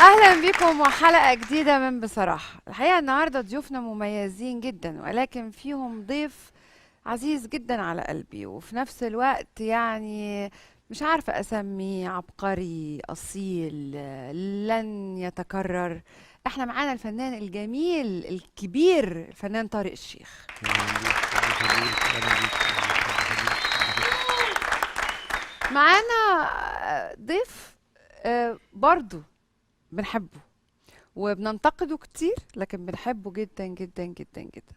اهلا بكم وحلقه جديده من بصراحه. الحقيقه النهارده ضيوفنا مميزين جدا، ولكن فيهم ضيف عزيز جدا على قلبي، وفي نفس الوقت يعني مش عارفه اسميه عبقري اصيل لن يتكرر. احنا معانا الفنان الجميل الكبير الفنان طارق الشيخ. اهلا بيك، الله يخليك، اهلا بيك، الله يخليك، الله يخليك. معانا ضيف برضو بنحبه وبننتقده كتير، لكن بنحبه جدا جدا جدا جدا.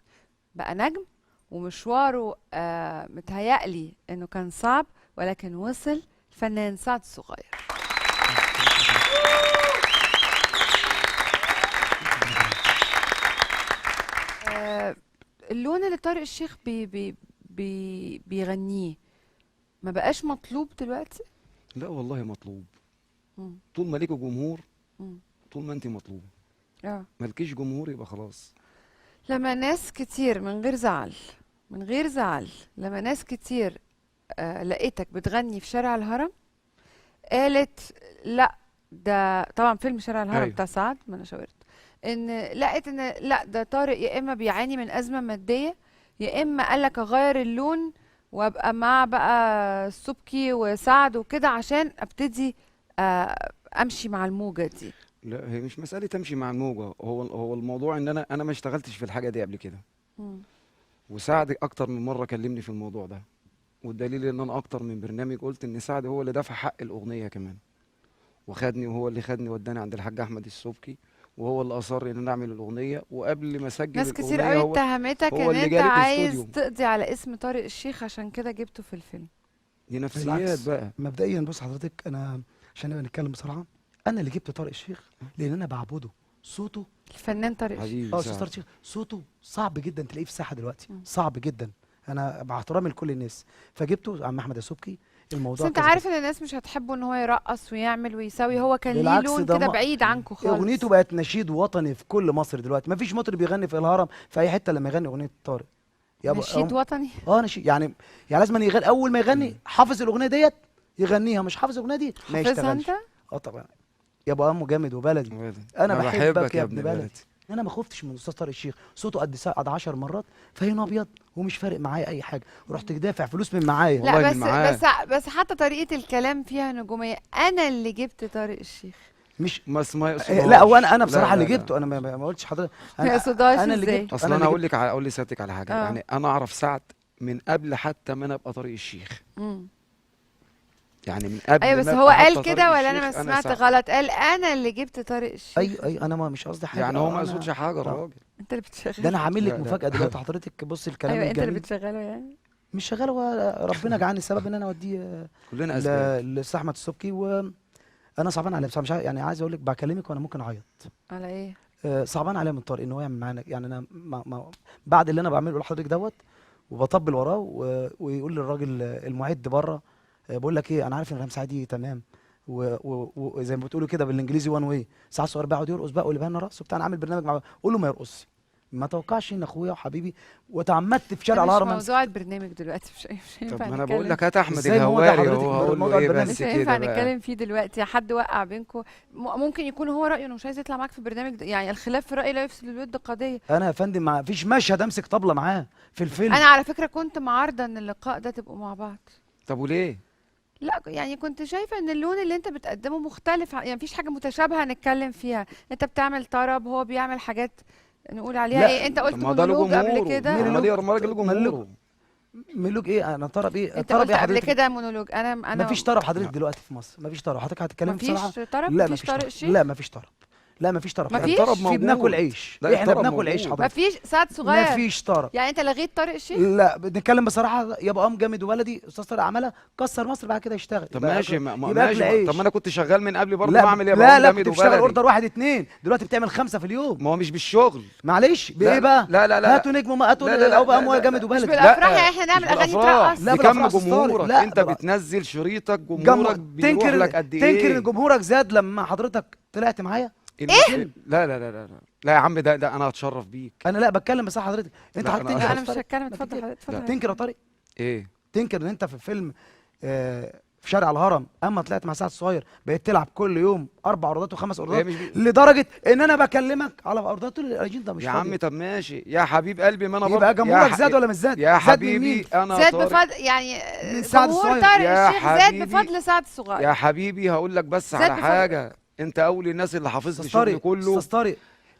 بقى نجم ومشواره متهيألي انه كان صعب، ولكن وصل. الفنان سعد الصغير. آه اللون اللي طارق الشيخ بيغنيه ما بقاش مطلوب دلوقتي. لا والله مطلوب. مم. طول ما ليكوا جمهور، مم. طول ما انت مطلوب. اه مالكيش جمهور يبقى خلاص. لما ناس كتير من غير زعل، من غير زعل، لما ناس كتير لقيتك بتغني في شارع الهرم، قالت لا، ده طبعا فيلم شارع الهرم ايوه بتاع سعد، ما انا شاورت ان لقيت ان لا، ده طارق يا اما بيعاني من ازمه ماديه، يا اما قالك اغير اللون وابقى مع بقى السبكي وسعد وكده عشان ابتدي امشي مع الموجه دي. لا، هي مش مسألة تمشي مع الموجة. هو الموضوع ان انا ما اشتغلتش في الحاجة دي قبل كده. مم. وسعد اكتر من مرة كلمني في الموضوع ده، والدليل ان انا اكتر من برنامج قلت ان سعد هو اللي دفع حق الاغنية كمان، وخدني، وهو اللي خدني وداني عند الحاج احمد السبكي، وهو اللي اصر ان انا اعمل الاغنية. وقبل ما اسجل ناس كتير الاغنية قوي هو اتهمتك هو ان اللي انت جالي عايز الاستوديو. تقضي على اسم طارق الشيخ، عشان كده جبته في الفيلم. دي نفسيات بالعكس، بقى. مبدئيا بص حضرتك، انا عشان نبقى نتكلم بصراحه، انا اللي جبت طارق الشيخ لان انا بعبده. صوته الفنان طارق الشيخ. حبيبي استاذ طارق سعد. الشيخ صوته صعب جدا تلاقيه في الساحه دلوقتي، مم. صعب جدا. انا مع احترامي لكل الناس، فجبته عم احمد السبكي. بس الموضوع انت كذا كذا. عارف ان الناس مش هتحبه ان هو يرقص ويعمل ويسوي، هو كان ليه بالعكس، لون ده كده بعيد عنكم اغنيته خالص. بقت نشيد وطني في كل مصر دلوقتي. مفيش مطرب بيغني في الهرم في اي حته لما يغني اغنيه طارق. نشيد وطني. نشيد يعني. يعني لازم يغني اول ما يغني حافظ الاغنيه ديت يغنيها، مش حافظ الاغنيه دي ما حافظها انت؟ يشتغلش. اه طبعا. يا ابو عمو جامد وبلدي. ولد. انا انا بحبك بحبك يا يا ابن ابن بلدي. بلدي. انا ما خفتش من الاستاذ طارق الشيخ. صوته قد 10 مرات فهين ابيض ومش فارق معايا اي حاجه. رحت دافع فلوس من معايا. لا والله بس من معاه. بس حتى طريقة الكلام فيها نجومية. انا اللي جبت طارق الشيخ. مش ما لا، هو يقصدهاش. انا لا بصراحه اللي لا لا. جبته. انا ما قلتش حضرتك. ما انا يقصدهاش انا اللي ازاي؟ جبته. اصل انا انا اللي اقول جبته. لك اقول لسيادتك على حاجه. اه. يعني انا اعرف سعد من قبل حتى ما انا ابقى طارق الشيخ. مم. يعني من ايوه قبل بس ما هو ابقى قال حتى طارق كده ولا انا ما الشيخ انا سمعت سعد. غلط؟ قال انا اللي جبت طارق الشيخ. ايوه انا ما مش قصدي حاجه. يعني هو ما يقصدش انا حاجه الراجل. انت اللي ده انا بتشغله. عامل لك لا لا. مفاجاه دلوقتي حضرتك. بص الكلام ايوه انت اللي الجميل. بتشغله يعني. مش شغال، هو ربنا جعلني السبب ان انا اوديه كلنا اسباب. لاستاذ احمد السبكي. وانا صعبان عليه بصراحه. مش يعني عايز اقول لك بكلمك وانا ممكن اعيط. على ايه؟ صعبان عليا من طارق ان هو يعمل معانا. يعني انا بعد اللي انا بعمله لحضرتك دوت وبطبل وراه ويقول للراجل المعد بره، بقول لك ايه، انا عارف ان رمسعة دي تمام وزي ما بتقولوا كده بالانجليزي وان واي. ساعات صغير بيقعد يرقص بقى واللي بقى رقص وبتاع. انا عامل برنامج مع، قول له ما يرقصش. ما توقعش ان اخويا وحبيبي وتعمدت في ده شارع مش الهرم موضوع البرنامج دلوقتي، مش طب هينفع ما انا بقول نتكلم. لك هات احمد ازاي ما هو ده الهواري حضرتك اهو هقول له موضوع ايه البرنامج؟ بس مش هينفع كده بقى. نتكلم فيه دلوقتي. حد وقع بينكم. ممكن يكون هو رأيه انه مش عايز يطلع معاك في البرنامج ده. يعني الخلاف في الرأي لا يفسد الود قضية. انا يا فندم ما فيش مشهد امسك طبله معاه في الفيلم. انا على فكرة كنت معارضة ان اللقاء ده تبقوا مع بعض. طب وليه؟ لا يعني كنت شايفة ان اللون اللي انت بتقدمه مختلف، يعني مفيش حاجة متشابهة نتكلم فيها. انت بتعمل طرب، هو بيعمل حاجات نقول عليها لا، ايه. انت طب قلت ما ده له مونولوج قبل جمهوره. كده. ما ملوك دي راجل له ملوك جمهوره. ملوك ايه؟ انا طرب ايه؟ انت طرب قلت ايه قبل حضرتك؟ كده مونولوج. انا مفيش طرب حضرتك لا. دلوقتي في مصر. مفيش طرب. حضرتك هتتكلم مفيش بصراحه. طرب. لا مفيش مفيش طارق طرب. الشيخ. لا مفيش طرب. لا مفيش طرب مفيش؟ حضرتك. الطرب في بناكل موجود. عيش. لا احنا الطرب بناكل عيش موجود. حضرتك. مفيش سعد صغير. مفيش طرب. يعني انت لغيت طارق الشيخ. لا بنتكلم بصراحه. يابا قام جامد وبلدي استاذ طارق عملها كسر مصر. بعد كده يشتغل طب يبقى ماشي. أكل، ما يبقى اكل ماشي. عيش. طب ما انا كنت شغال من قبل برضه لا بعمل ايه؟ لا بقوم لا جامد كنت بتشتغل وبلدي. اوردر واحد اتنين. دلوقتي بتعمل 5 في اليوم. ما هو مش بالشغل. معلش لا بايه بقى؟ لا لا لا هاتوا نجم، ما هاتوا لا لا لا او بقى لا جامد لا. مش وبلدي. بالافراح لا يعني احنا نعمل مش اغاني بالافراح. ترقص. لا بكم بالافراح أستاذ طارق. جمهورك. لا انت بتنزل شريطك جم... جمهورك بيروح تنكر لك قد تنكر ان ايه؟ جمهورك زاد لما حضرتك طلعت معايا. ايه؟ لا لا لا لا لا لا يا عم. ده انا هتشرف بيك. انا لا بتكلم بس حضرتك. انت لا حضرتك انا لا تنكر انا يا مش أستاذ طارق؟ هتكلم. ما اتفضل تنكر. حضرتك، اتفضل يا تنكر يا فندم. طارق. ايه؟ تنكر ان انت في فيلم في شارع الهرم، اما طلعت مع سعد الصغير بقيت تلعب كل يوم 4 عروضات و5 هي عروضات، مش لدرجه ان انا بكلمك على عروضات الاجنده مش يا فاضية. عم طب ماشي يا حبيب قلبي، ما انا يبقى برضه جمهورك زاد ولا مش زاد؟ يا زاد من مين؟ حبيبي انا زاد طارق. بفضل يعني من سعد جمهور الصغير. طارق يا الشيخ زاد حبيبي، بفضل سعد الصغير. يا حبيبي هقول لك بس زاد على بفضل- حاجه، انت اول الناس اللي حافظ لي استاذ شغلي طارق، كله. استاذ طارق،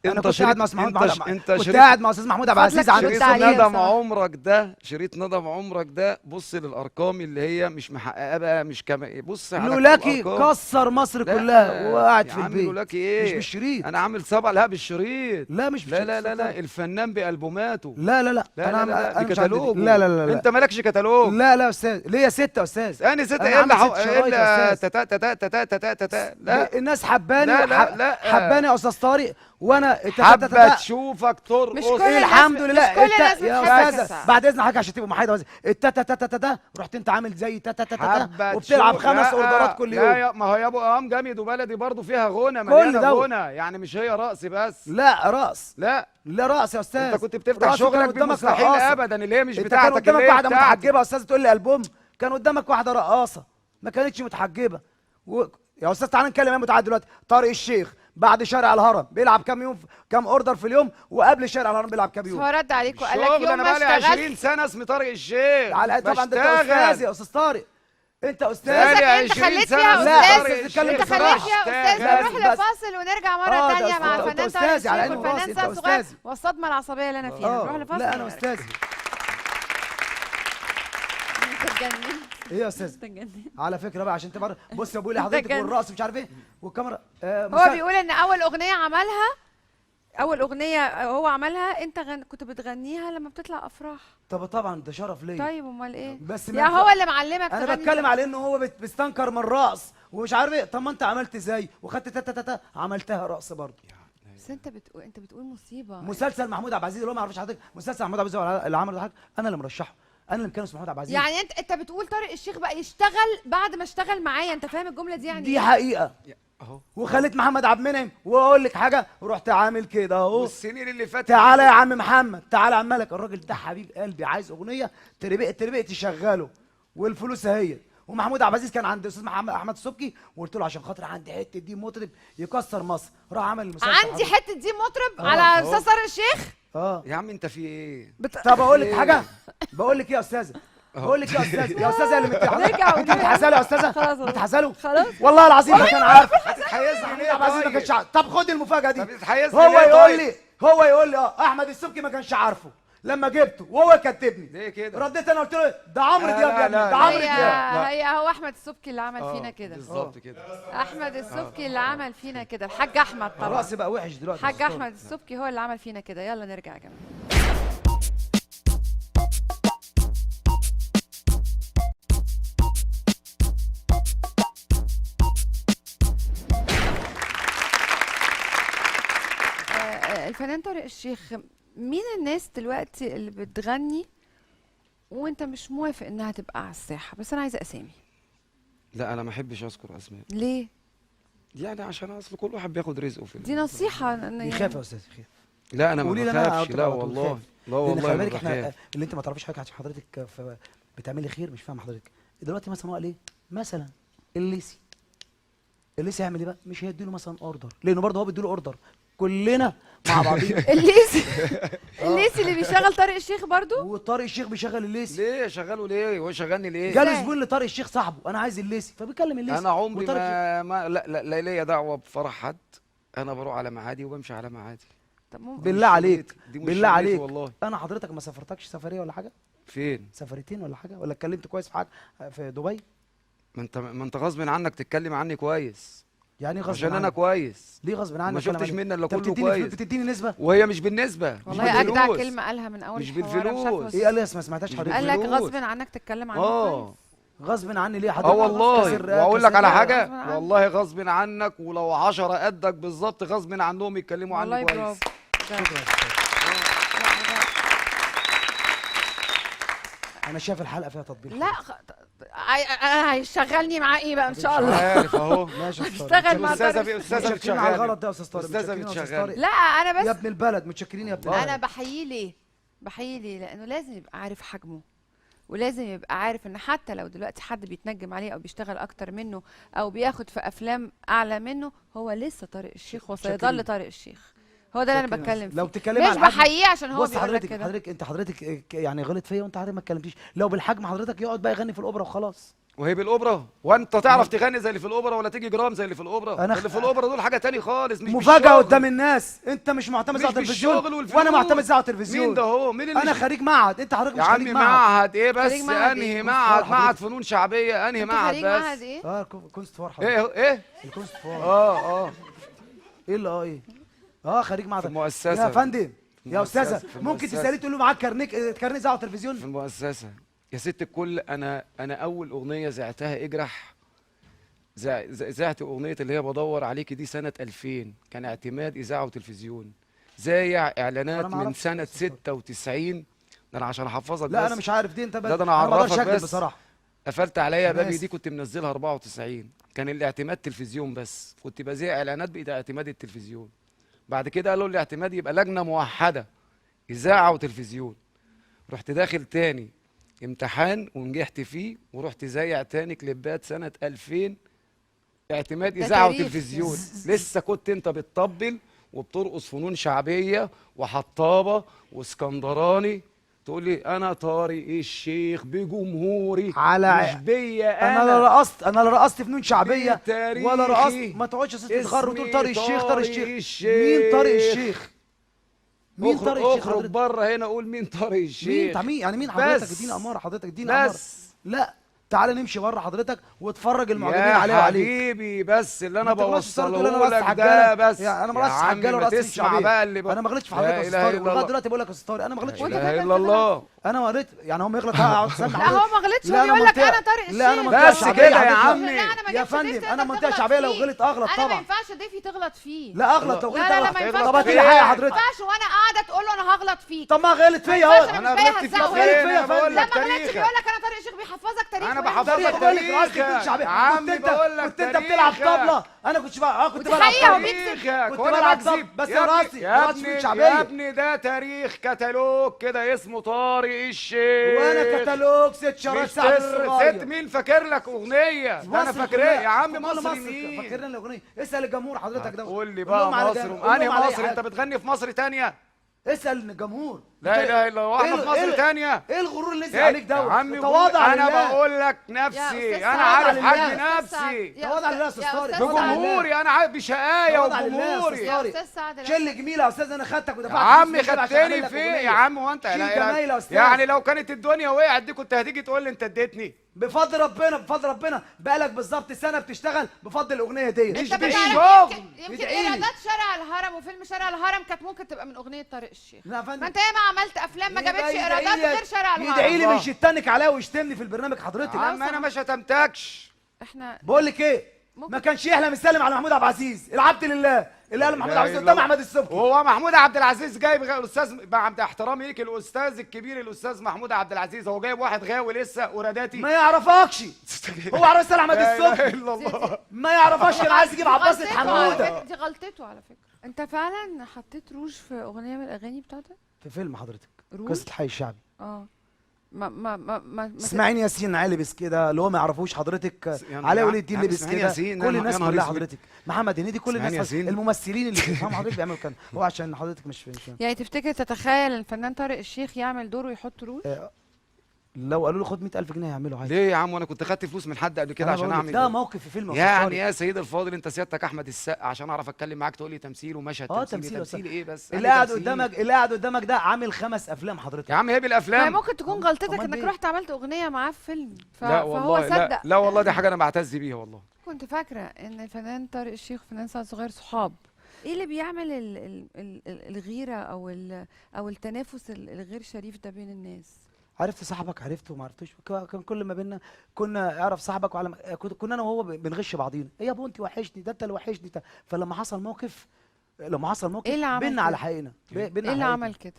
انا انت كنت قاعد مع شريط استاذ محمود انت كنت شريط قاعد مع استاذ محمود عبد فضلك العزيز عن شريط شريط عليه ندم بصراحة. عمرك ده، شريط ندم عمرك ده، بص للارقام اللي هي مش محققه بقى، مش كما بص على لولاكي الأرقام. كسر مصر لا كلها وقاعد يا في عم البيت. لولاكي مش ايه؟ بالشريط. انا عامل 7 لا بالشريط. لا مش لا بالشريط لا لا استاذ لا طارق. الفنان بالبوماته. لا لا لا لا انا لا لا أنا مش عندي دي. بكتالوجه. لا لا لا لا انت مالكش كتالوج. لا لا يا استاذ، ليا 6 يا استاذ. انا ست أنا ايه عامل اللي 6 شرايط يا أستاذ. تتا تتا تتا تتا تتا لا الناس حباني لا لا لا. حباني يا استاذ طارق، وانا حابه تشوفك ترقص. مش كل الناس الحمد لله. مش كل الناس يا بتحبك استاذ سعد. بعد اذن حضرتك عشان تبقوا محايده بس، التاتا تاتا تاتا رحت انت عامل زي تاتا تاتا حابه وبتلعب تشوف- 5 لا، اوردرات كل لا يوم. ما هو يا ابو قام جامد وبلدي برضه فيها غنى، كل مليانه ده. غنى، يعني مش هي رقص بس. لا رقص، لا لا رقص يا استاذ. انت كنت بتفتح رقص كان شغلك قدامك بمستحيل رقاصة. ابدا اللي هي مش انت كان بتاعتك، قدامك اللي هي واحده بتاعتي. متحجبه يا استاذ تقول لي البوم، كان قدامك واحده رقاصه ما كانتش متحجبه يا استاذ تعالى نتكلم ايه متعاد دلوقتي. طارق الشيخ بعد شارع الهرم بيلعب كام يوم، كام اوردر في اليوم، وقبل شارع الهرم بيلعب كام يوم. هو رد عليك وقال لك شغل يوم انا ما بقالي 20 اشتغلت. سنه اسمي طارق الشيخ. على طبعا ده انت بشتغل. استاذ يا استاذ طارق، انت استاذ. بقالي انت 20 خليت سنة فيها اسمي لا، استاذ. طارق بس تتكلم الشيخ. انت خليت فيها استاذ. بس- نروح بس- لفاصل ونرجع مره ده ثانيه مع أستاذ. الفنان انت طارق أستاذي على الشيخ عيني والفنان وراسي، سعد انت صغير أستاذي. والصدمه العصبيه اللي انا فيها. نروح لفاصل لا انا ونرجع. استاذ. انت اتجننت. ايه يا استاذ؟ انت اتجننت. على فكره بقى عشان تبقى بص يا ابوي انت لحضرتك جن- والرقص مش عارف ايه والكاميرا هو بيقول ان اول اغنيه عملها، اول اغنيه هو عملها انت كنت بتغنيها لما بتطلع افراح. طب طبعا ده شرف ليا. طيب امال ايه؟ بس يا هو اللي معلمك انا تغني. بتكلم على انه هو بيستنكر من الرقص ومش عارف ايه. طب ما انت عملت زي وخدت تاتا تاتا عملتها رقص برضه. بس انت بتقول مصيبه. مسلسل محمود عبد العزيز اللي هو ما يعرفش حضرتك، مسلسل محمود عبد العزيز اللي عمله حضرتك انا اللي مرشحه، انا اللي مكانه محمود عبد العزيز. يعني انت بتقول طارق الشيخ بقى يشتغل بعد ما اشتغل معايا، انت فاهم الجمله دي يعني دي ايه؟ حقيقه. اهو وخليت محمد عبد المنعم واقول لك حاجه ورحت عامل كده اهو. والسنين اللي فاتت تعالى يا عم محمد، تعالى يا عم مالك، الراجل ده حبيب قلبي عايز اغنيه تربق تشغله والفلوس اهي. ومحمود عبد العزيز كان عند استاذ محمد احمد السبكي وقلت له عشان خاطر عندي حته دي مطرب يكسر مصر، راح عمل المسلسل. عندي حته دي مطرب على استاذ طارق الشيخ. يا عم انت في ايه؟ طب اقول لك حاجه، بقول لك ايه يا استاذه، بقول لك ايه يا استاذه، يا استاذه اللي نرجع انت بتحسله يا استاذه، خلاص بتحسله خلاص. والله العظيم ما كان عارف. هتتحيزني محمود ليه عبد العزيز ما كانش طيب؟ عارف. طب خد المفاجاه دي. طب بتتحيزني هو ليه يقول طيب؟ لي احمد السبكي ما كانش عارفه لما جبته وهو كتبني. ليه كده؟ رديت انا قلت له ده عمرو لا، دياب لا، يا ابني، لا، ده لا. عمرو هي دياب. هي هو احمد السبكي اللي عمل فينا كده. بالظبط كده. احمد السبكي اللي عمل فينا كده، الحاج احمد طبعا. الرقص بقى وحش دلوقتي. الحاج احمد السبكي هو اللي عمل فينا كده. يلا نرجع يا جماعه. الفنان طارق الشيخ، مين الناس دلوقتي اللي بتغني وانت مش موافق انها تبقى على الساحه؟ بس انا عايزه اسامي. لا انا ما احبش اذكر اسماء، ليه؟ يعني عشان اصل كل واحد بياخد رزقه في دي نصيحه يخاف يا استاذ يخاف. لا انا ما قولي لي أنا بخافش، أقعد لا على طول والله خايف. لا لان والله خلي ما بالك احنا بخاف. اللي انت ما تعرفيش حاجه عشان حضرتك بتعملي خير مش فاهم حضرتك. دلوقتي مثلا هو قال ايه؟ مثلا الليسي يعمل ايه بقى؟ مش هيديله مثلا اوردر، لانه برضه هو بيديله اوردر كلنا مع بعضين. الليسي اللي بيشغل طارق الشيخ برضو. وطارق الشيخ بيشغل الليسي. ليه شغاله ليه؟ هو شغلني ليه؟ جاله ازاي؟ زبون لطارق الشيخ صاحبه انا عايز الليسي فبيكلم الليسي. انا عمري وطارق ما لا ليا دعوه بفرح حد، انا بروح على ميعادي وبمشي على ميعادي. طب ممكن بالله عليك، دي مش بالله شغلتي عليك، والله. انا حضرتك ما سافرتكش سفريه ولا حاجه؟ فين؟ سفريتين ولا حاجه؟ ولا اتكلمت كويس في حاجه في دبي؟ ما انت غصب عنك تتكلم عني كويس، يعني غصب عشان انا عنك. كويس. ليه غصب عنك؟ ما شفتش منك الا كله بتديني كويس. بتديني نسبه. وهي مش بالنسبه، والله مش اجدع بالفلوس. كلمه قالها من اول مش الحوار، أنا مش عارفة بالفلوس. ايه قال لي ما سمعتهاش مش حضرتك؟ قال لك بالفلوس. غصب عنك تتكلم عنه كويس. غصب عني ليه حضرتك؟ اه والله. كسر- واقول لك على كسر- حاجه، غصب عنك. والله غصب عنك، ولو 10 قدك بالظبط غصب عنهم يتكلموا والله عني كويس. برافو. ده- شكرا يا أستاذ. لا، انا شايف الحلقه فيها تطبيل. لا انا هيشغلني معاه ايه بقى ان شاء الله. عارف اهو. ماشي يا أستاذ اشتغل طارق. مع استاذه طارق. استاذه متشكرين على الغلط بتشغل. ده يا استاذ طارق. أستاذة متشكرين يا أستاذ بتشغل. طارق. لا انا يا بس ابن البلد متشكرين يا ابن البلد. انا بحييه ليه؟ بحييه ليه؟ لانه لازم يبقى عارف حجمه، ولازم يبقى عارف ان حتى لو دلوقتي حد بيتنجم عليه او بيشتغل اكتر منه او بياخد في افلام اعلى منه، هو لسه طارق الشيخ وسيظل شاكرين. طارق الشيخ. هو ده اللي انا شاكرين. بتكلم لو فيه، بتتكلمي مش على الحجم، بحقيقيه عشان هو بص بيقول لك حضرتك كده. حضرتك يعني غلط فيا وانت حضرتك ما اتكلمتيش. لو بالحجم حضرتك يقعد بقى يغني في الاوبرا وخلاص. وهي بالاوبرا، وانت تعرف تغني زي اللي في الاوبرا ولا تيجي جرام زي اللي في الاوبرا؟ أنا اللي في الاوبرا دول حاجه تاني خالص، مش مفاجأة بالشغل. قدام الناس، انت مش معتمد مش على التلفزيون بالشغل والفلوس. وانا معتمد على التلفزيون. مين ده هو؟ مين اللي انا خريج معهد، انت حضرتك يا مش خريج عمي معهد. معهد ايه بس؟ خريج معهد انهي إيه؟ معهد؟ حضرتك. معهد فنون شعبيه، انهي انت معهد خريج معهد بس؟ ايه؟ اه كنت فار حضرتك. ايه؟ الكونست فار. اه ايه اللي ايه؟ خريج معهد في المؤسسة. يا فندم. يا المؤسسة. استاذه في ممكن المؤسسة. تسالي تقول له معاك كارنيه اذاعه وتلفزيون؟ في المؤسسه. يا ست الكل، انا اول اغنيه زعتها اجرح، زعت اغنيه اللي هي بدور عليكي دي سنه 2000، كان اعتماد اذاعه وتلفزيون، زايع اعلانات أنا ما من أعرفش سنه يا أستاذ 96. ده انا عشان احفظك لا بس. انا مش عارف دي، انت ده انا ما اقدرش اعرفك اكذب بس. بصراحه. قفلت عليا أنا بابي آسف. دي كنت منزلها 94، كان الاعتماد تلفزيون بس، كنت بذيع اعلانات بايد اعتماد التلفزيون. بعد كده قالوا الاعتماد يبقى لجنه موحده اذاعه وتلفزيون، رحت داخل تاني امتحان ونجحت فيه، ورحت زايع تاني كليبات سنه 2000 اعتماد ده اذاعه تاريخ. وتلفزيون. لسه كنت انت بتطبل وبترقص فنون شعبيه وحطابه واسكندراني، تقول لي انا طارق الشيخ بجمهوري مش بيا انا لا رقصت فنون شعبيه بتاريخي. ولا رقصت. ما تقعدش يا ست تتغر وتقول اسمي طارق الشيخ طارق طارق الشيخ. الشيخ. مين طارق الشيخ؟ مين طارق الشيخ اخرج حضرتك؟ بره هنا، قول مين طارق الشيخ. مين بتاع مين يعني؟ مين حضرتك؟ بس. اديني اماره حضرتك، اديني اماره. بس لا تعالى نمشي بره حضرتك واتفرج المعجبين يا عليه وعليك. حبيبي، بس اللي انا ما تغلطش في تقول انا بوصله رقصت لك حجالة. ده بس. انا ما يا رقصتش عمي حجاله ما ورقصت تسمع شعبيه. بقى اللي انا ما غلطتش في لا حضرتك يا إله استاذ طارق، إلا ولغايه الله. دلوقتي بقول لك يا استاذ طارق انا ما غلطتش لا فيك. اله الا الله. انا ما غلطت يعني هم يغلط اقعد استنى لا هو ما غلطش، لا هو أنا بيقول لك منطقة- انا طارق الشيخ. لا انا منطقه بس شعبيه كده يا حضرتك. عمي. لا انا ما يا جبتش ضيف فندم تقدر انا منطقه تغلط شعبيه، لو فيه. غلط اغلط انا ما طبعا. ينفعش ضيفي تغلط فيه. لا اغلط لو لا غلط لا اغلط. ما ينفعش طب هاتي لي تغلط حاجه فيه. حضرتك. ما ينفعش وانا قاعده تقول له انا هغلط فيك. طب ما غلط فيا ما اهو. ينفعش انا مش بايع غلطت فيك هزقه. فين؟ فيا انا بقول لا لك ما غلطش، تاريخك. بيقول لك انا طارق الشيخ بيحفظك تاريخ. انا وإيه بحفظك مصدق؟ بقول لك رقصت تاريخك. فنون شعبيه. يا عمي كنت انت بقول لك كنت انت بتلعب تاريخك. طبله، انا كنت كنت ودي بلعب حقيقة، هو طبلة. بيكذب. تاريخك كنت وانا بلعب بكذب طبل، بس يا راسي ابني يا راسي فنون ابني شعبيه. يا ابني، ده تاريخ كتالوج كده اسمه طارق الشيخ. وانا كتالوج ست شرايط مش سعد ست الصغير. مين فاكر لك اغنيه؟ ده انا مصر فاكر كلها. ايه يا عم؟ كل مصر مين؟ فاكرنا الاغنيه. اسال الجمهور حضرتك ده. قول لي قول لهم بقى على مصر قول لهم انهي على أي مصر؟ انت حاجة. بتغني في مصر تانية؟ اسال الجمهور. لا اله الا الله. احنا في مصر تانية. ايه الغرور اللي نزل إيه؟ عليك يا دوت؟ عمي تواضع انا لله. بقول لك يا نفسي، أستاذ انا سعد، عارف تواضع حد لله. يا نفسي تواضع لله يا أستاذ طارق. أستاذ سعد. بجمهوري، انا عارف بشقايا تواضع لله يا وجمهوري. أستاذ يا طارق. استاذ سعد لا. شل جميله يا استاذ، انا خدتك يا ودفعت عمي فلوس كده عشان أعمل خدتني لك فين أغنية. يا عم؟ هو انت شيل لا جمايل يا أستاذ. يعني لو كانت الدنيا وقعت دي كنت هتيجي تقول لي انت اديتني؟ بفضل ربنا بفضل ربنا بقالك بالظبط سنه بتشتغل بفضل الاغنيه ديت. مش انت بتعرف بالشغل. يمكن ادعي لي. ايرادات شارع الهرم وفيلم شارع الهرم كانت ممكن تبقى من اغنيه طارق الشيخ. لا يا فندم. ما انت ياما عملت افلام ما جابتش يدعي ايرادات لي- غير شارع الهرم. يدعي لي الله. مش يتنك عليا ويشتمني في البرنامج حضرتك. يا عم انا ما شتمتكش. احنا بقول لك ايه، ممكن- ما كانش يحلم يسلم على محمود عبد العزيز العبد لله اللي قال محمود عبد العزيز قدام احمد السبكي. وهو محمود عبد العزيز جايب الاستاذ مع احترامي ليك الاستاذ الكبير الاستاذ محمود عبد العزيز، هو جايب واحد غاوي لسه وراداتي. ما يعرفكش. هو عرس احمد لا اله السبكي الا الله. ما يعرفكش. كان عايز يجيب عباس غلطته على حموده فكرة، دي غلطته على فكره. انت فعلا حطيت روج في اغنيه من الاغاني بتاعتك؟ في فيلم حضرتك روج؟ قصه الحي الشعبي. اه ما اسماعيل ياسين لبس كده اللي هو ما يعرفوش حضرتك. يعني علاء يا ولي الدين عم لبس اسماعيل كده. ياسين، كل يا الناس نهار كلها اسود. حضرتك. محمد هنيدي كل اسماعيل الناس ياسين. الممثلين اللي بيفهم حضرتك بيعملوا كده. هو عشان حضرتك مش فاهم. يعني تفتكر تتخيل الفنان طارق الشيخ يعمل دور ويحط روج؟ لو قالوا له خد 100,000 جنيه هيعملوا عادي. ليه يا عم؟ وانا كنت خدت فلوس من حد قبل كده أنا عشان بقول لك اعمل ده إيه؟ موقف في فيلم يا يعني أستاذ يا سيد الفاضل انت سيادتك احمد السقا عشان اعرف اتكلم معاك تقول لي تمثيل ومشهد طارق. تمثيل تمثيل يا تمثيل أستاذ. ايه بس؟ اللي أنا قاعد تمثيل. قدامك اللي قاعد قدامك ده عامل 5 افلام حضرتك. يا عم هي ما بالافلام. ممكن تكون غلطتك أمال انك بيه؟ رحت عملت اغنيه معاه في فيلم لا فهو والله لا, صدق. لا والله دي حاجه انا بعتز بيها والله. كنت فاكره ان الفنان طارق الشيخ وفنان سعد صغير صحاب. ايه اللي بيعمل الغيره او التنافس الغير شريف ده بين الناس؟ عرفت صاحبك عرفته وما عرفتوش. كان كل ما بينا كنا اعرف صاحبك وعلى كنا انا وهو بنغش بعضينا. ايه يا ابو انت وحشني، ده انت اللي وحشني ده. فلما حصل موقف إيه اللي عمل بينا كده؟ على حقيقنا. بينا ايه على اللي حقيقتنا. عمل كده؟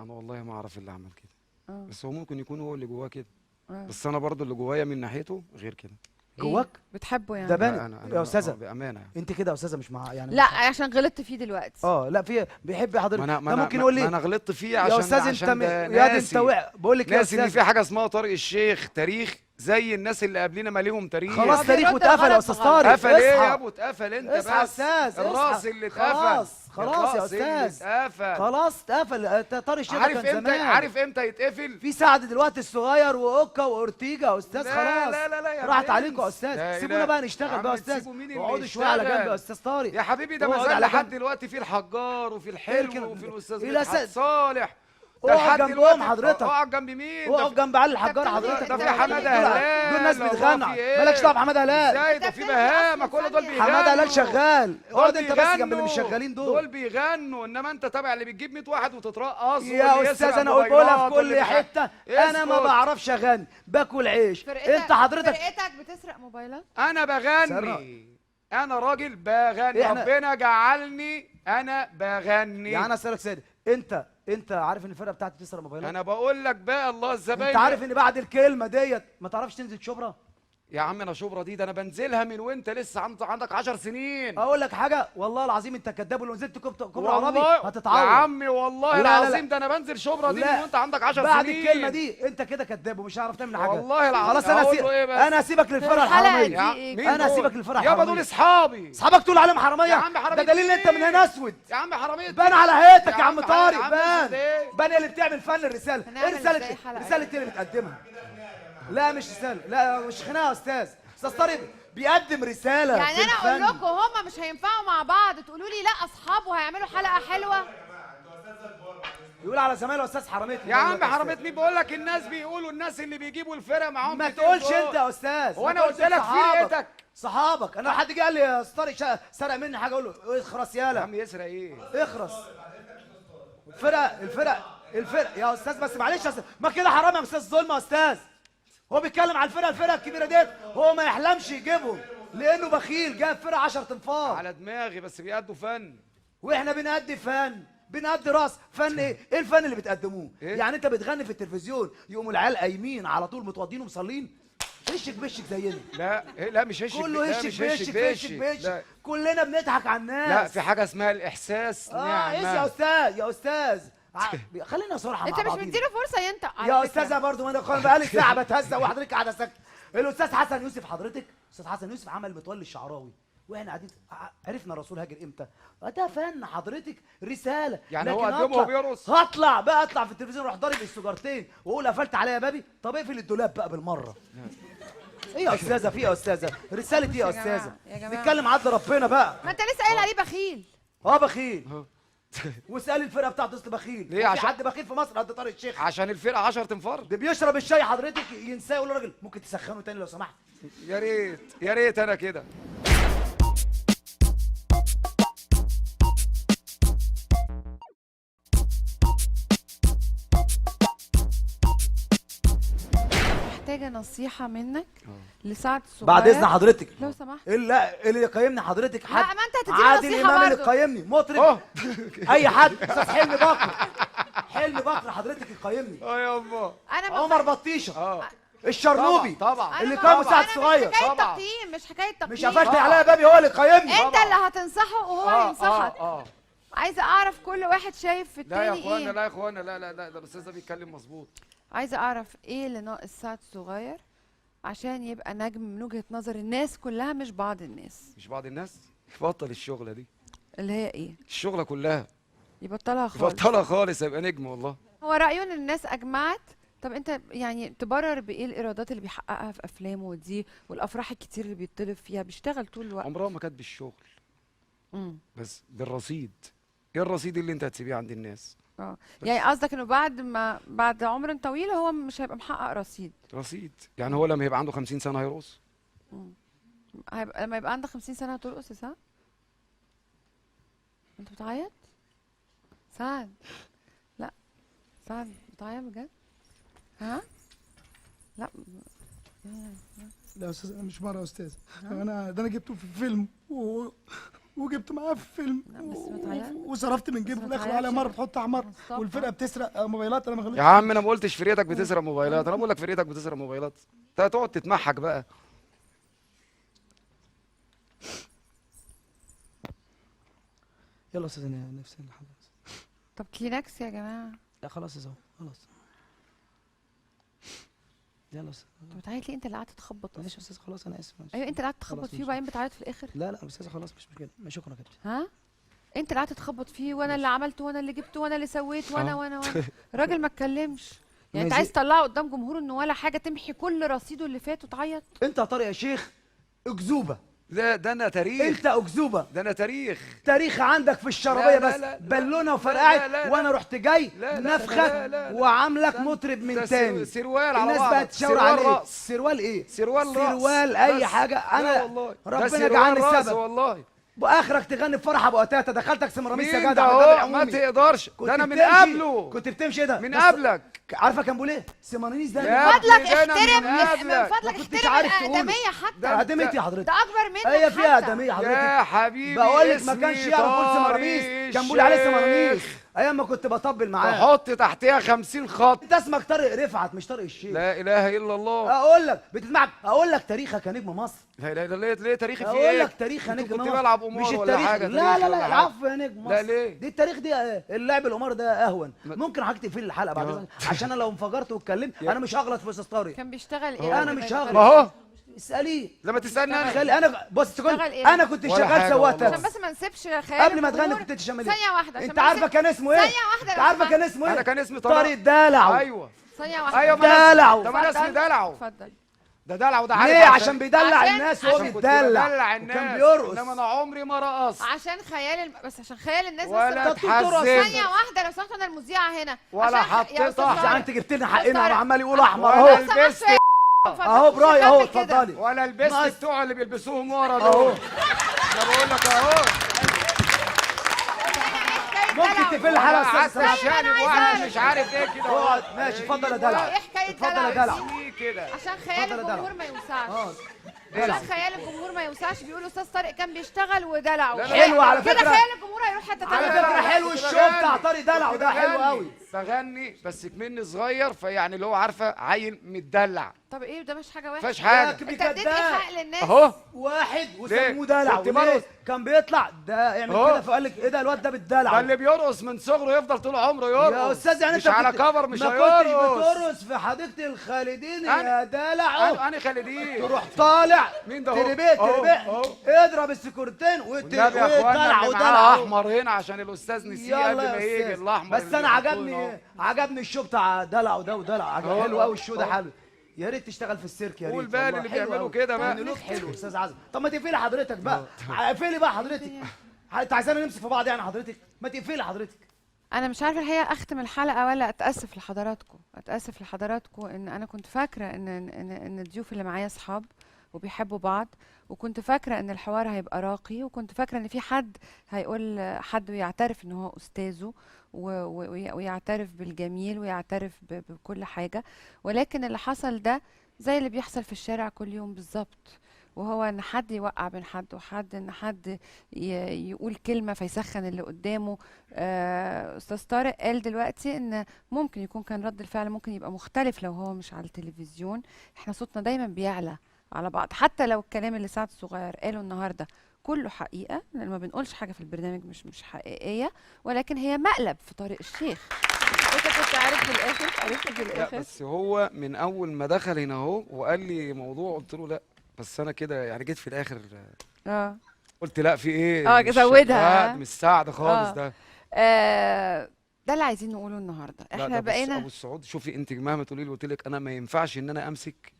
انا والله ما اعرف اللي عمل كده، اه بس هو ممكن يكون هو اللي جواه كده، اه بس انا برضو اللي جوايا من ناحيته غير كده. جواك بتحبه يعني؟ ده لا، بانت يا استاذه. بامانه يعني. انت كده يا استاذه مش مع يعني لا عشان غلطت فيه دلوقتي. لا في بيحب حضرتك. ما انا ده ممكن يقول ما لي انا غلطت فيه يا عشان استاذ انت عشان ده يا دي انت ناسي. وقع. بقول لك يا ناسي ان استاذ في حاجه اسمها طارق الشيخ تاريخ زي الناس اللي قبلنا ما ليهم تاريخ. خلاص هو تاريخ بيرد واتقفل يا غلط استاذ بغلط. طارق. قفل ايه يا اصحى ابو؟ اتقفل انت اصحى بس. استاذ الراس اصحى. اللي خلاص اتقفل. خلاص يا الراس اللي استاذ. اتقفل. خلاص اتقفل. طارق الشيخ عارف كان امتى؟ زمان. عارف امتى يتقفل؟ في سعد دلوقتي الصغير واوكا واورتيجا يا استاذ. لا خلاص لا لا لا يا راحت برنس. عليكم يا استاذ. لا سيبونا لا. بقى يا نشتغل عم بقى يا استاذ. تسيبوا مين اللي اقعدوا شويه على يشتغل؟ جنب يا استاذ طارق. يا حبيبي ده ما اقعد زال على لحد جنب. دلوقتي في الحجار وفي اركن. الحلو وفي الاستاذ إلى مدحت س- صالح. ده اقعد لحد جنبهم دلوقتي. حضرتك. اقعد جنب مين؟ ده اقعد جنب علي الحجار ده حضرتك. ده في ده حماده دول- هلال. دول ناس الله، بتغنى. في إيه؟ مالكش دعوه بحماده هلال. ازاي ده أنت في بتنزل بهامه أصلاً كل دول ثانية. بيغنوا. حماده هلال شغال. دول اقعد انت بس جنب اللي بيغنوا. مش شغالين دول دول. بيغنوا انما انت تابع اللي بتجيب 100 واحد وتترقص يا استاذ انا بقولها في كل حته. انا ما اسكت. بعرفش اغني باكل عيش. انت حضرتك فرقتك بتسرق موبايلات؟ انا بغني. انا راجل بغني. ربنا جعلني انا بغني. يعني انا اسالك سيدي انت عارف ان الفرقه بتاعتي بتسرق موبايلات؟ انا بقول لك بقى الله الزباين. انت عارف ان بعد الكلمه ديت ما تعرفش تنزل شبرا؟ يا عم انا شبرا دي ده انا بنزلها من وانت لسه عندك 10 سنين. اقول لك حاجه والله العظيم انت كذاب. ولو نزلت كوبري عربي والله هتتعور يا عمي والله لا، لا، لا. العظيم ده انا بنزل شبرا دي من لا. وانت عندك 10 بعد سنين. الكلمه دي انت كده كذاب ومش هعرف تعمل حاجه. والله العظيم. خلاص انا هقول له ايه بس؟ انا هسيبك للفرقه الحلقة الحراميه. دي يا إيه؟ مين انا دول؟ هسيبك للفرقه يابا الحراميه. دول اصحابي. اصحابك تقول عليهم حراميه؟ يا عم حرامية ده دليل ان انت من هنا اسود. يا عم حرامية بان على هيئتك يا يا عم عم طارق. يا عم بان اسود ايه؟ بان اللي بتعمل فن الرساله. هنعمل ايه رساله؟ ازاي حلقة؟ رساله ايه اللي بتقدمها؟ لا مش رساله. لا مش خناقه يا استاذ. استاذ طارق بيقدم رساله يعني في انا اقول الفن. لكم هما مش هينفعوا مع بعض تقولوا لي لا اصحاب وهيعملوا حلقه حلوه؟ يقول على زمايله استاذ حراميه. يا عم حرامية مين؟ بقول لك الناس بيقولوا الناس اللي بيجيبوا الفرق معاهم ما كتير تقولش دول. انت يا استاذ. هو ما انا تقولش قلت لك في صحابك. ريتك؟ صحابك. انا حد جه قال لي يا استاذ طارق سرق مني حاجه اقول له اخرس يا يالا. عم يسرق ايه؟ اخرس. الفرق يا استاذ بس معلش يا استاذ. ما كده حرام يا استاذ. ظلم يا استاذ. هو بيتكلم على الفرقه الكبيره ديت. هو ما يحلمش يجيبهم لانه بخيل. جاب فرقه 10 تنفار. على دماغي بس بيأدوا فن. واحنا بنأدي فن. بنأدي راس فن. ايه الفن اللي بتقدموه؟ إيه؟ يعني انت بتغني في التلفزيون يقوموا العيال قايمين على طول متوضين ومصلين. هشك بشك زينا. لا إيه؟ لا مش هشك. كله لا هشك مش بشك هشك بشك لا. بشك. كلنا بنضحك على الناس. لا في حاجه اسمها الاحساس ايش يا نعمه. استاذ يا استاذ. خلينا صراحه انت مع مش بعضينا. مديله فرصه انت يا استاذه برضه ما انا بقالي ساعه بتهزق وحضرتك قاعده ساكته. الاستاذ حسن يوسف حضرتك. استاذ حسن يوسف عمل متولي الشعراوي واحنا قاعدين عرفنا الرسول هاجر امتى. ده فن حضرتك رساله. يعني هو لكن قدمه وبيرقص؟ هطلع بقى اطلع في التلفزيون اروح ضارب السجارتين واقول قفلت عليا بابي. طب اقفل الدولاب بقى بالمره. ايه يا استاذه؟ في يا استاذه رساله ايه يا يا جماعة، استاذه؟ يا جماعة. نتكلم عدل ربنا بقى. ما انت لسه قايل عليه بخيل. بخيل. واسال الفرقه بتاعته اصل بخيل. ليه؟ في عشان حد بخيل في مصر قد طارق الشيخ؟ عشان الفرقه 10 تنفار. ده بيشرب الشاي حضرتك ينساه يقول له راجل ممكن تسخنه تاني لو سمحت. يا ريت يا ريت انا كده. محتاجه نصيحه منك لسعد الصغير. بعد اذن حضرتك. لو سمحت. لا اللي يقيمني حضرتك حد. لا، ما انت هتديني عادل نصيحة امام اللي برضه. يقيمني مطرب. اي حد. استاذ حلمي بكر. حلمي بكر حضرتك يقيمني. يا امه. انا ما عمر بطيشه. اه الشرنوبي. طبعا اللي أنا ما- قام سعد أنا الصغير. مش حكايه طبعا. تقييم، مش حكايه تقييم. مش قفلت عليا بابي هو اللي يقيمني. انت اللي هتنصحه وهو ينصحك. اه عايزه اعرف كل واحد شايف في لا يا التاني اخوانا ايه. لا يا اخوانا لا لا لا ده الاستاذ ده بيتكلم مظبوط. عايزه اعرف ايه اللي ناقص سعد الصغير عشان يبقى نجم من وجهة نظر الناس كلها مش بعض الناس. مش بعض الناس. بطل الشغله دي. اللي هي ايه؟ الشغله كلها يبطلها خالص. بطلها خالص هيبقى نجم والله. هو رأيه ان الناس اجمعت. طب انت يعني تبرر بايه الايرادات اللي بيحققها في افلامه دي والافراح الكتير اللي بيطلب فيها؟ بيشتغل طول الوقت. عمرها ما كانت بالشغل امم بس بالرصيد. ايه الرصيد اللي انت هتسيبيه عند الناس؟ يعني قصدك انه بعد عمر طويل هو مش هيبقى محقق رصيد. رصيد يعني هو لما يبقى عنده 50 سنه هيرقص. لما يبقى عندك 50 سنة هترقص يا سعد؟ انت بتعيط؟ سعد لا سعد بتعيط بجد؟ ها؟ لا لا يا استاذ انا مش بره يا استاذ. انا جبته في فيلم وجبت معاه في فيلم لا، بس ما تعيطش. وصرفت من بس جيبي ما في الاخر تعيطش. على مره بتحط احمر مصطفى. والفرقه بتسرق موبايلات. انا ما غلطتش. يا عم انا ما قلتش فريتك بتسرق موبايلات، انا بقول لك فريتك بتسرق موبايلات. انت هتقعد تتمحك بقى. يلا يا استاذ نفسي خلاص. طب كلينكس يا جماعه. لا خلاص يا زهر خلاص. يلا يا استاذ. طب بتعيط ليه؟ انت اللي قعدت تخبط ماشي يا استاذ خلاص انا اسف. ايوه انت اللي قعدت تخبط خلاص فيه ماشي. وبعدين بتعيط في الاخر. لا لا يا استاذ خلاص مش مشكله. شكرا يا كابتن. ها انت اللي قعدت تخبط فيه وانا اللي عملته وانا اللي جبته وانا اللي سويت وانا آه. وانا وانا الراجل ما اتكلمش. يعني انت ماشي. عايز تطلعه قدام جمهور انه ولا حاجه، تمحي كل رصيده اللي فات وتعيط؟ انت يا طارق يا شيخ اكذوبه. لا ده انا تاريخ، انت اكذوبه. ده انا تاريخ. تاريخ عندك في الشرابيه لا، لا، بس لا، بالونه لا، وفرقعت لا، لا، لا. وانا رحت جاي لا، لا، نفخك لا، لا، لا. وعاملك ده- مطرب ده من تاني. سروال على الناس بعض. بقت تشاور سروال عليه. رأس. سروال ايه؟ سروال رأس. سروال اي بس. حاجه. لا انا والله. ده ربنا سروال جعلني رأس السبب. والله. واخرك تغني في فرح ابو قتاته. دخلتك سمراميس يا مين جدع ده من باب اهو؟ ما العمومي. تقدرش، كنت ده انا من بتمشي- قبله. كنت بتمشي ايه ده؟ من بس- قبلك. عارفه كان بيقول ايه؟ سمرانيس ده يا من فضلك ابني ده أنا احترم من من قبلك. فضلك ما كنتش احترم عارف تقوله. الادميه حتى. ده ادميتي يا حضرتك. ده اكبر منك هي فيها حتى. ادميه حضرتك. يا حبيبي بقول لك ما اسمي كانش يعرف يقول طارق سمرانيس. كان بيقول عليه الشيخ. سمرانيس ايام ما كنت بطبل معاه. تحط تحتها 50 خط. انت اسمك طارق رفعت مش طارق الشيخ. لا اله الا الله. اقول لك بتسمع. اقول لك تاريخك يا نجم مصر. لا اله الا الله. ليه تاريخي في اقول ايه؟ لك تاريخ يا انتوا نجم كنت مصر. بلعب قمار مش ولا التاريخ. حاجه؟ لا تاريخ لا ولا لا حاجة؟ العفو يا نجم مصر. لا ليه؟ دي التاريخ دي اللعب القمار ده اهون. ما- ممكن حضرتك تقفل الحلقه بعد آه. اذنك عشان انا لو انفجرت واتكلمت انا مش هغلط في استاذ طارق. كان بيشتغل ايه؟ انا مش هغلط. ما هو اساليه. لما تسالني انا. خلي انا بص كنت اشتغل ايه؟ انا كنت ولا شغال حاجة سواق والله. عشان تاكسي بس ما نسيبش خيال قبل ما تغني. الجمهور. كنت بتعمل ايه؟ ثانيه واحده عشان انت ما عارفه نسيب- كان اسمه ايه؟ ثانيه واحده انت لو عارفه سمحت. كان اسمه ايه؟ انا كان اسمي طارق دلع. ايوه ثانيه واحده. ايوه ما أنا- دلع. طب انا اسمي اتفضل. دلعه. اتفضل. ده دلع وده عارف ليه؟ عشان بيدلع عشان- الناس وهو عشان كنت بيتدلع بدلع وكان الناس بيرقص. انما انا عمري ما رقصت عشان خيال بس عشان خيال الناس ولا بس. اتحزنت ثانيه واحده لو سمحت، انا المذيعه هنا. ولا عشان حطيت يا أستاذ أحزان. طارق. انت جبت لنا حقنا طارق. وعمال يقول احمر ولا اهو. لو سمحت لبست يا- اهو مش براي اهو هكمل كده. اتفضلي. ولا لبست ناقص. بتوع اللي بيلبسوهم ورا اهو دول. انا بقول لك اهو. ممكن تقفل الحلقه يا قعدت استاذ سلام. الشانب أنا وانا عايزة مش عارف ايه كده. اقعد ماشي اتفضل يا دلع. ايه حكايه اتفضل يا دلع؟ دلع. اسمي كده. عشان خيال اتفضل يا دلع. الجمهور ما يوسعش. اه دلع. عشان خيال الجمهور ما يوسعش. بيقولوا استاذ طارق كان بيشتغل ودلع. لا، لا، حلو على كده فكرة. خيال الجمهور هيروح حته على تانيه. فكره حلو كنت الشو بغني. بتاع طارق دلع كنت وده حلو بغني. قوي. بغني بس كمني صغير فيعني اللي هو عارفه عيل متدلع. طب ايه ده؟ مش حاجه ما وحشه. فيهاش حاجه. كبي انت اديت كداب. ايه حق للناس؟ اهو واحد وسموه دلع كنت وليه؟ برقص. كان بيطلع ده يعمل أهو. كده فقال لك ايه ده الواد ده ده بتدلع. اللي بيرقص من صغره يفضل طول عمره يرقص. يا استاذ يعني مش انت على كنت- كفر مش ما كنتش هيرقص. بترقص في حديقه الخالدين أنا- يا دلع. انا خالدين. تروح طالع مين ده هو؟ تربيه أهو، تربيه أهو. اضرب السكورتين والنبي يا اخوانا ودلع اللي ودلع. معاه احمر هنا عشان الاستاذ نسيه قبل يلا ما يا يجي استاذ الاحمر. بس اللي انا بيحطوه عجبني هنا. عجبني الشو بتاع دلع وده ودلع أهو، حلو قوي الشو ده أهو. حلو. يا ريت تشتغل في السيرك يا ريت. قول بقى والله اللي حلو بيعملوا قوي. كده بقى. مونولوج حلو استاذ عزم. طب ما تقفلي حضرتك بقى. اقفلي بقى حضرتك. انت عايزانا نمسك في بعض يعني حضرتك؟ ما تقفلي حضرتك. انا مش عارفه الحقيقه اختم الحلقه ولا اتاسف لحضراتكم. اتاسف لحضراتكم ان انا كنت فاكره ان الضيوف اللي معايا اصحاب وبيحبوا بعض، وكنت فاكره ان الحوار هيبقى راقي، وكنت فاكره ان في حد هيقول حد ويعترف ان هو استاذه ويعترف بالجميل ويعترف بكل حاجه. ولكن اللي حصل ده زي اللي بيحصل في الشارع كل يوم بالظبط، وهو ان حد يوقع بين حد وحد، ان حد يقول كلمه فيسخن اللي قدامه. استاذ طارق قال دلوقتي ان ممكن يكون كان رد الفعل ممكن يبقى مختلف لو هو مش على التلفزيون. احنا صوتنا دايما بيعلى على بعض، حتى لو الكلام اللي سعد الصغير قاله النهارده كله حقيقه، لان ما بنقولش حاجه في البرنامج مش حقيقيه، ولكن هي مقلب في طارق الشيخ. انت كنت عارف في الاخر، عرفت في لا الاخر. بس هو من اول ما دخل هنا اهو وقال لي موضوع قلت له لا، بس انا كده يعني جيت في الاخر اه قلت لا في ايه. مش- زودها. لا مش سعد خالص آه. ده. ده اللي عايزين نقوله النهارده. لا احنا ده بص بقينا ابو السعود، شوفي انت مهما تقولي لي قلت لك انا ما ينفعش ان انا امسك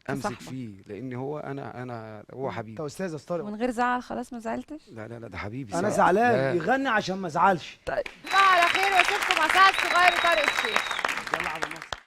تصاحبه. فيه، لان هو انا هو انت حبيبي. استاذ يا طارق. من غير زعل خلاص، ما زعلتش. لا لا لا ده حبيبي انا سعد. زعلان لا. يغني عشان ما ازعلش. على خير واشوفكم مع سعد الصغير وطارق الشيخ.